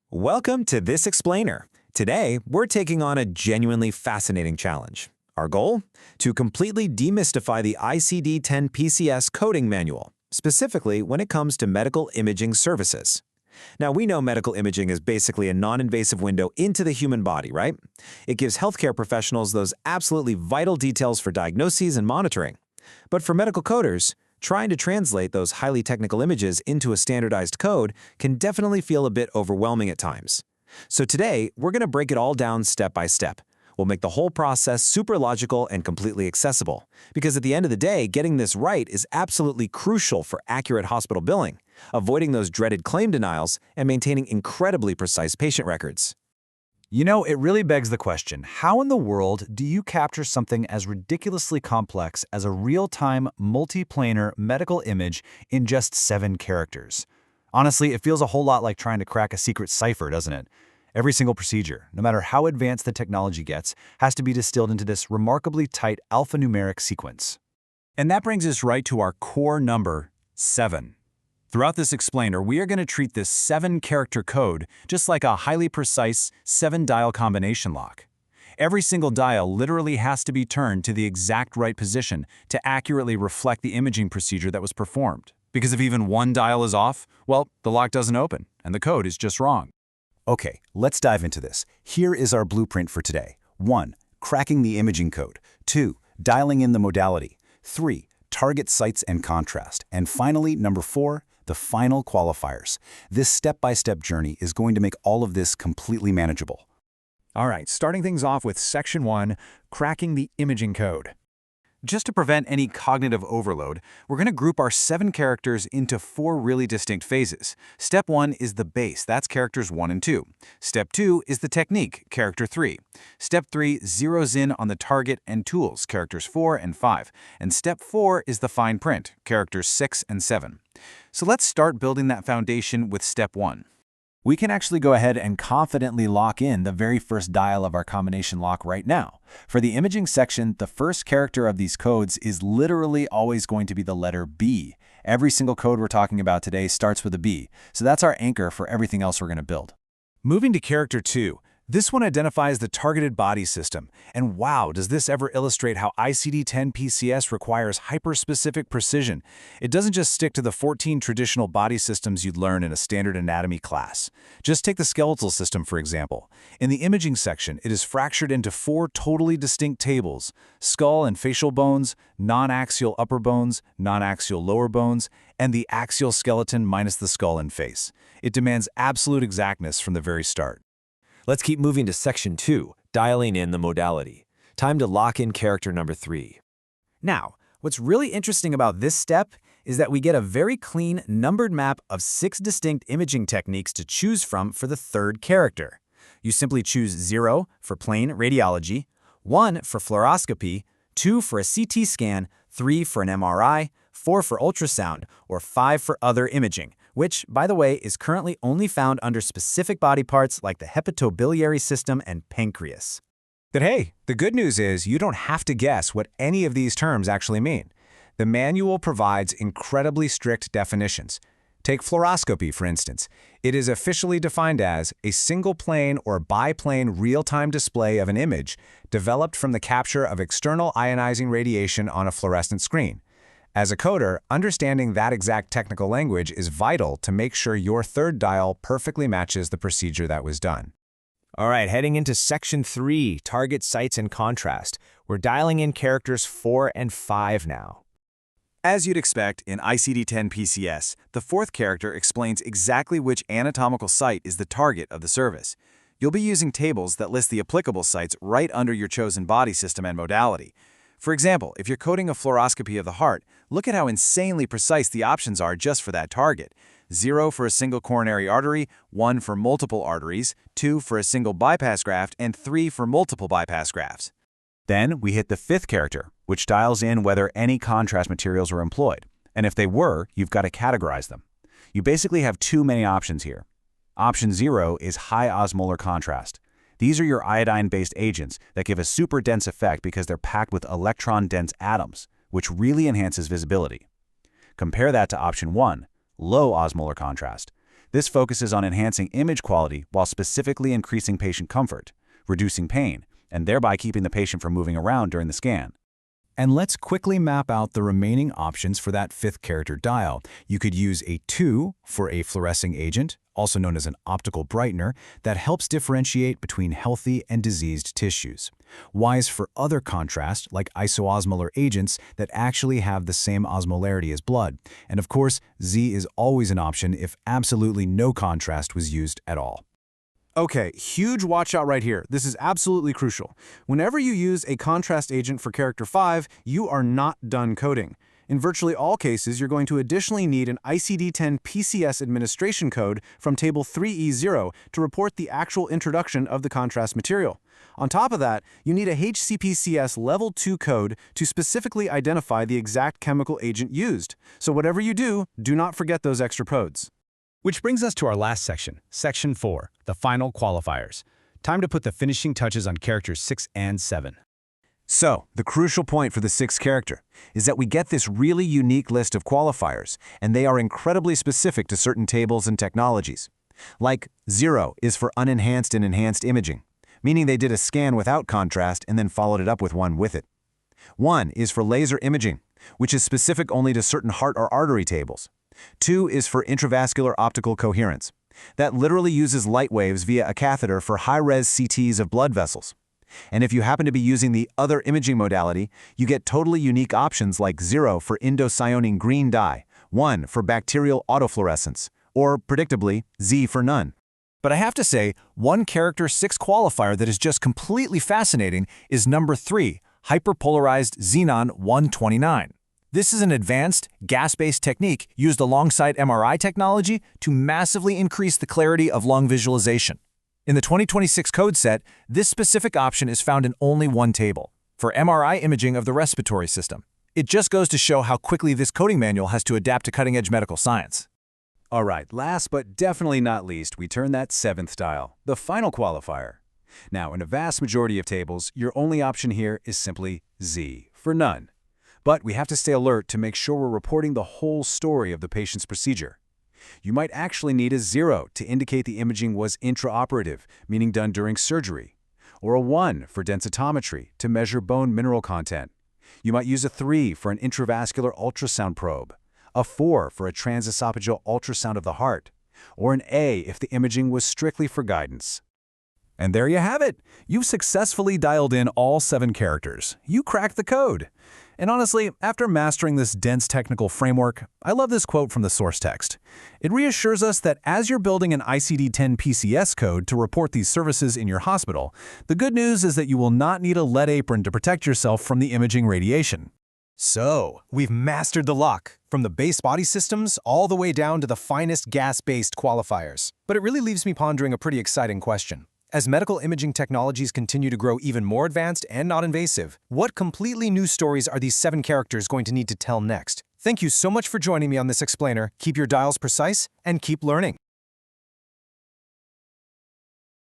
Welcome to This Explainer. Today, we're taking on a genuinely fascinating challenge. Our goal? To completely demystify the ICD-10-PCS coding manual, specifically when it comes to medical imaging services. Now, we know medical imaging is basically a non-invasive window into the human body, right? It gives healthcare professionals those absolutely vital details for diagnoses and monitoring. But for medical coders, trying to translate those highly technical images into a standardized code can definitely feel a bit overwhelming at times. So today, we're going to break it all down step by step. We'll make the whole process super logical and completely accessible. Because at the end of the day, getting this right is absolutely crucial for accurate hospital billing, avoiding those dreaded claim denials, and maintaining incredibly precise patient records. You know, it really begs the question, how in the world do you capture something as ridiculously complex as a real-time, multiplanar medical image in just 7 characters? Honestly, it feels a whole lot like trying to crack a secret cipher, doesn't it? Every single procedure, no matter how advanced the technology gets, has to be distilled into this remarkably tight alphanumeric sequence. And that brings us right to our core number, 7. Throughout this explainer, we are going to treat this 7-character code just like a highly precise 7-dial combination lock. Every single dial literally has to be turned to the exact right position to accurately reflect the imaging procedure that was performed. Because if even one dial is off, well, the lock doesn't open, and the code is just wrong. Okay, let's dive into this. Here is our blueprint for today. 1. Cracking the imaging code. 2. Dialing in the modality. 3. Target sites and contrast. And finally, number 4, the final qualifiers. This step-by-step journey is going to make all of this completely manageable. All right, starting things off with Section 1, cracking the imaging code. Just to prevent any cognitive overload, we're going to group our 7 characters into 4 really distinct phases. Step 1 is the base, that's characters 1 and 2. Step 2 is the technique, character 3. Step 3 zeroes in on the target and tools, characters 4 and 5. And step 4 is the fine print, characters 6 and 7. So let's start building that foundation with step 1. We can actually go ahead and confidently lock in the very first dial of our combination lock right now. For the imaging section, the first character of these codes is literally always going to be the letter B. Every single code we're talking about today starts with a B, so that's our anchor for everything else we're going to build. Moving to character 2. This one identifies the targeted body system, and wow, does this ever illustrate how ICD-10-PCS requires hyper-specific precision. It doesn't just stick to the 14 traditional body systems you'd learn in a standard anatomy class. Just take the skeletal system, for example. In the imaging section, it is fractured into 4 totally distinct tables: skull and facial bones, non-axial upper bones, non-axial lower bones, and the axial skeleton minus the skull and face. It demands absolute exactness from the very start. Let's keep moving to Section 2, dialing in the modality. Time to lock in character number 3. Now, what's really interesting about this step is that we get a very clean, numbered map of 6 distinct imaging techniques to choose from for the 3rd character. You simply choose 0 for plain radiology, 1 for fluoroscopy, 2 for a CT scan, 3 for an MRI, 4 for ultrasound, or 5 for other imaging, which, by the way, is currently only found under specific body parts like the hepatobiliary system and pancreas. But hey, the good news is you don't have to guess what any of these terms actually mean. The manual provides incredibly strict definitions. Take fluoroscopy, for instance. It is officially defined as a single-plane or biplane real-time display of an image developed from the capture of external ionizing radiation on a fluorescent screen. As a coder, understanding that exact technical language is vital to make sure your 3rd dial perfectly matches the procedure that was done. All right, heading into Section 3, target sites and contrast. We're dialing in characters 4 and 5 now. As you'd expect, in ICD-10-PCS, the 4th character explains exactly which anatomical site is the target of the service. You'll be using tables that list the applicable sites right under your chosen body system and modality. For example, if you're coding a fluoroscopy of the heart, look at how insanely precise the options are just for that target. 0 for a single coronary artery, 1 for multiple arteries, 2 for a single bypass graft, and 3 for multiple bypass grafts. Then we hit the 5th character, which dials in whether any contrast materials were employed. And if they were, you've got to categorize them. You basically have too many options here. Option 0 is high osmolar contrast. These are your iodine-based agents that give a super dense effect because they're packed with electron-dense atoms, which really enhances visibility. Compare that to option 1, low osmolar contrast. This focuses on enhancing image quality while specifically increasing patient comfort, reducing pain, and thereby keeping the patient from moving around during the scan. And let's quickly map out the remaining options for that fifth character dial. You could use a 2 for a fluorescing agent, also known as an optical brightener, that helps differentiate between healthy and diseased tissues. Ys for other contrast, like isoosmolar agents that actually have the same osmolarity as blood. And of course, Z is always an option if absolutely no contrast was used at all. Okay, huge watch out right here. This is absolutely crucial. Whenever you use a contrast agent for character 5, you are not done coding. In virtually all cases, you're going to additionally need an ICD-10-PCS administration code from table 3E0 to report the actual introduction of the contrast material. On top of that, you need a HCPCS level 2 code to specifically identify the exact chemical agent used. So whatever you do not forget those extra codes. Which brings us to our last section, Section 4, the final qualifiers. Time to put the finishing touches on characters 6 and 7. So, the crucial point for the sixth character is that we get this really unique list of qualifiers, and they are incredibly specific to certain tables and technologies. Like, 0 is for unenhanced and enhanced imaging, meaning they did a scan without contrast and then followed it up with one with it. 1 is for laser imaging, which is specific only to certain heart or artery tables. 2 is for intravascular optical coherence. That literally uses light waves via a catheter for high-res CTs of blood vessels. And if you happen to be using the other imaging modality, you get totally unique options like 0 for indocyanine green dye, 1 for bacterial autofluorescence, or, predictably, Z for none. But I have to say, one character 6 qualifier that is just completely fascinating is number 3, hyperpolarized xenon 129. This is an advanced, gas-based technique used alongside MRI technology to massively increase the clarity of lung visualization. In the 2026 code set, this specific option is found in only one table, for MRI imaging of the respiratory system. It just goes to show how quickly this coding manual has to adapt to cutting-edge medical science. All right, last but definitely not least, we turn that 7th dial, the final qualifier. Now, in a vast majority of tables, your only option here is simply Z, for none. But we have to stay alert to make sure we're reporting the whole story of the patient's procedure. You might actually need a 0 to indicate the imaging was intraoperative, meaning done during surgery, or a 1 for densitometry to measure bone mineral content. You might use a 3 for an intravascular ultrasound probe, a 4 for a transesophageal ultrasound of the heart, or an A if the imaging was strictly for guidance. And there you have it. You've successfully dialed in all 7 characters. You cracked the code. And honestly, after mastering this dense technical framework, I love this quote from the source text. It reassures us that as you're building an ICD-10-PCS code to report these services in your hospital, the good news is that you will not need a lead apron to protect yourself from the imaging radiation. So, we've mastered the lock, from the base body systems all the way down to the finest gas-based qualifiers. But it really leaves me pondering a pretty exciting question. As medical imaging technologies continue to grow even more advanced and not invasive, what completely new stories are these 7 characters going to need to tell next? Thank you so much for joining me on this explainer. Keep your dials precise and keep learning.